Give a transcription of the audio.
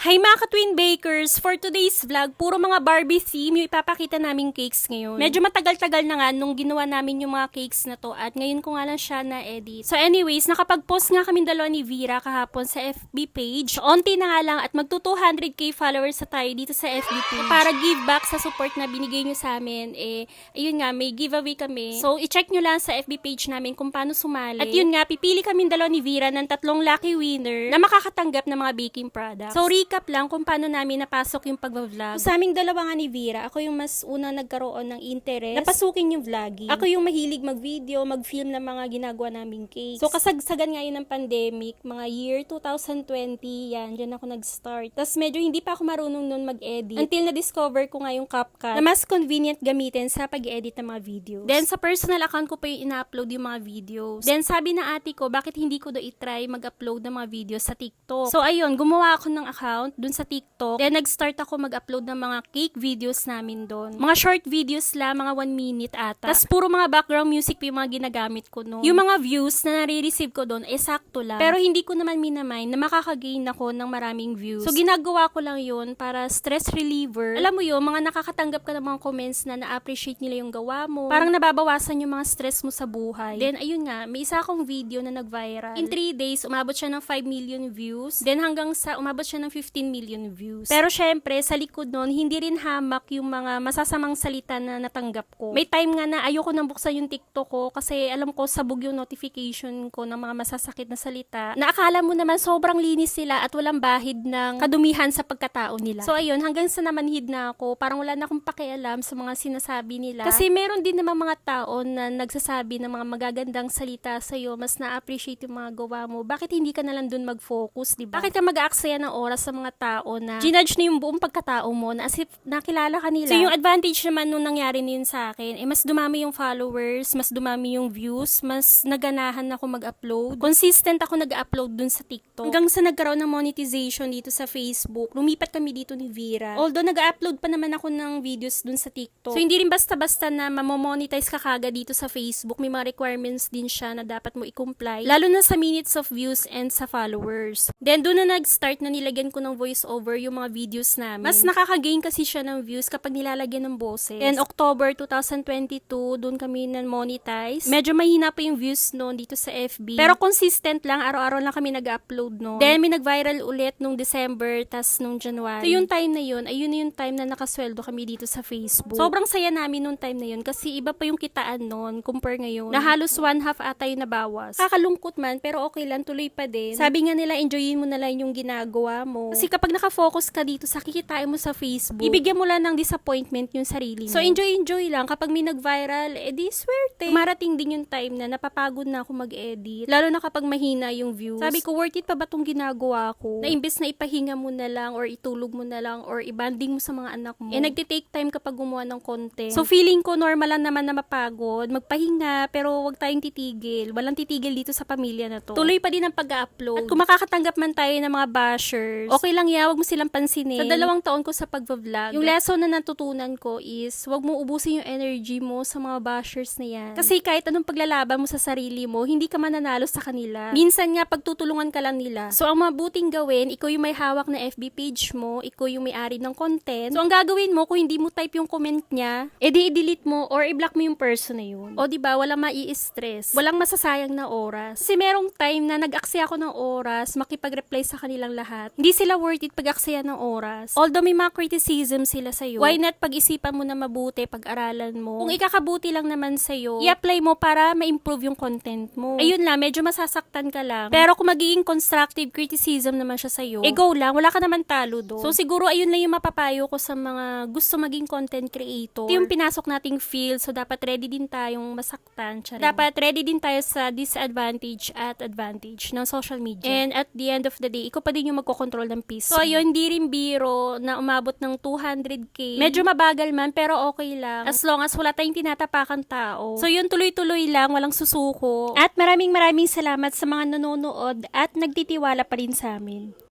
Hi mga ka-twin bakers! For today's vlog, puro mga Barbie theme yung ipapakita naming cakes ngayon. Medyo matagal-tagal na nga nung ginawa namin yung mga cakes na to at ngayon ko nga lang siya na-edit. So anyways, nakapag-post nga kami dalawa ni Vera kahapon sa FB page. Onti na nga lang at magto 200k followers sa tayo dito sa FB page. Para give back sa support na binigay nyo sa amin, ayun nga, may giveaway kami. So i-check nyo lang sa FB page namin kung paano sumali. At yun nga, pipili kami dalawa ni Vera ng 3 lucky winner na makakatanggap ng mga baking products. So recap lang kung paano namin napasok yung pag-vlog. So, sa aming dalawa nga ni Vera, ako yung mas unang nagkaroon ng interest napasukin yung vlogging. Ako yung mahilig mag-video, mag-film ng mga ginagawa naming cakes. So kasagsagan nga yun ng pandemic, mga year 2020, yan, dyan ako nag-start. Tapos medyo hindi pa ako marunong nun mag-edit until na-discover ko nga yung CapCut na mas convenient gamitin sa pag-edit ng mga videos. Then sa personal account ko pa yung ina-upload yung mga videos. Then sabi na ate ko, bakit hindi ko do i-try mag-upload ng mga videos sa TikTok. So ayun, gumawa ako ng account dun sa TikTok. Then nag-start ako mag-upload ng mga cake videos namin doon. Mga short videos lang, mga 1 minute ata. Tapos puro mga background music yung mga ginagamit ko noon. Yung mga views na nare-receive ko doon, sakto lang. Pero hindi ko naman minamind na makakagain ako ng maraming views. So ginagawa ko lang yun para stress reliever. Alam mo yun, mga nakakatanggap ka ng mga comments na na-appreciate nila yung gawa mo. Parang nababawasan yung mga stress mo sa buhay. Then ayun nga, may isa akong video na nag-viral. In 3 days, umabot siya ng 5 million views. Then hanggang sa umabot siya ng 15 million views. Pero syempre, sa likod nun, hindi rin hamak yung mga masasamang salita na natanggap ko. May time nga na ayoko nang buksan yung TikTok ko kasi alam ko sabog yung notification ko ng mga masasakit na salita. Naakala mo naman sobrang linis sila at walang bahid ng kadumihan sa pagkatao nila. So ayun, hanggang sa namanhid na ako, parang wala na akong pakialam sa mga sinasabi nila. Kasi meron din naman mga tao na nagsasabi ng mga magagandang salita sa'yo, mas na-appreciate yung mga gawa mo. Bakit hindi ka na lang dun mag-focus, diba? Bakit ka mag-aaksaya ng oras sa mga tao na ginudge na yung buong pagkatao mo na as if nakilala ka nila. So yung advantage naman nung nangyari din sa akin, mas dumami yung followers, mas dumami yung views, mas naganahan ako mag-upload. Consistent ako nag-upload dun sa TikTok. Hanggang sa nagkaroon ng monetization dito sa Facebook, lumipat kami dito ni Vera. Although nag-upload pa naman ako ng videos dun sa TikTok. So hindi rin basta-basta na mamomonetize ka kagad dito sa Facebook. May mga requirements din siya na dapat mo i-comply. Lalo na sa minutes of views and sa followers. Then doon na nag-start na nilagyan ko ng voice over yung mga videos namin. Mas nakaka-gain kasi siya ng views kapag nilalagyan ng boses. Then October 2022, doon kami na-monetize. Medyo mahina pa yung views noon dito sa FB. Pero consistent lang, araw-araw lang kami nag-upload noon. Then may nag-viral ulit nung December, tas nung January. So yung time na yun, ayun na yung time na nakasweldo kami dito sa Facebook. Sobrang saya namin nung time na yun kasi iba pa yung kitaan noon compare ngayon. Na halos 1/2 ata yung nabawas. Kakalungkot man, pero okay lang, tuloy pa din. Sabi nga nila, enjoyin mo na lang yung ginagawa mo. Kasi kapag nakafocus ka dito sa kikitain mo sa Facebook, ibigyan mo lang ng disappointment yung sarili mo. So enjoy lang. Kapag may nag-viral, edi swerte. Marating din yung time na napapagod na ako mag-edit. Lalo na kapag mahina yung views. Sabi ko, worth it pa ba tong ginagawa ko? Na imbes na ipahinga mo na lang or itulog mo na lang or ibanding mo sa mga anak mo. Nagtitake time kapag gumawa ng content. So feeling ko normal lang naman na mapagod, magpahinga, pero wag tayong titigil. Walang titigil dito sa pamilya na to. Tuloy pa din ang pag-upload. At kung makakatanggap man tayo ng mga bashers, okay lang yan, wag mo silang pansinin. Sa 2 taon ko sa pag-vlog, yung lesson na natutunan ko is, wag mo ubusin yung energy mo sa mga bashers na yan. Kasi kahit anong paglalaban mo sa sarili mo, hindi ka mananalo sa kanila. Minsan nga, pagtutulungan ka lang nila. So, ang mabuting gawin, ikaw yung may hawak na FB page mo, ikaw yung may-ari ng content. So, ang gagawin mo, kung hindi mo type yung comment niya, edi i-delete mo or i-block mo yung person na yun. O diba, walang mai-stress. Walang masasayang na oras. Kasi merong time na nag-aksaya ako ng oras, makipag-reply sa kanilang lahat. Hindi sila worth it pag-aksaya ng oras. Although may mga criticism sila sa'yo, why not pag-isipan mo na mabuti, pag-aralan mo. Kung ikakabuti lang naman sa'yo, i-apply mo para ma-improve yung content mo. Ayun lang, medyo masasaktan ka lang. Pero kung magiging constructive criticism naman siya sa'yo, go lang, wala ka naman talo do. So siguro ayun lang yung mapapayo ko sa mga gusto maging content creator. Ito yung pinasok nating field, so dapat ready din tayong masaktan. Dapat ready din tayo sa disadvantage at advantage ng social media. And at the end of the day, ikaw pa din yung magkocontrol ng peace. So ayun, hindi rin biro na umabot ng 200k. Medyo mabagal man, pero okay lang. As long as wala tayong tinatapakan tao. So yun, tuloy-tuloy lang, walang susuko. At maraming salamat sa mga nanonood at nagtitiwala pa rin sa amin.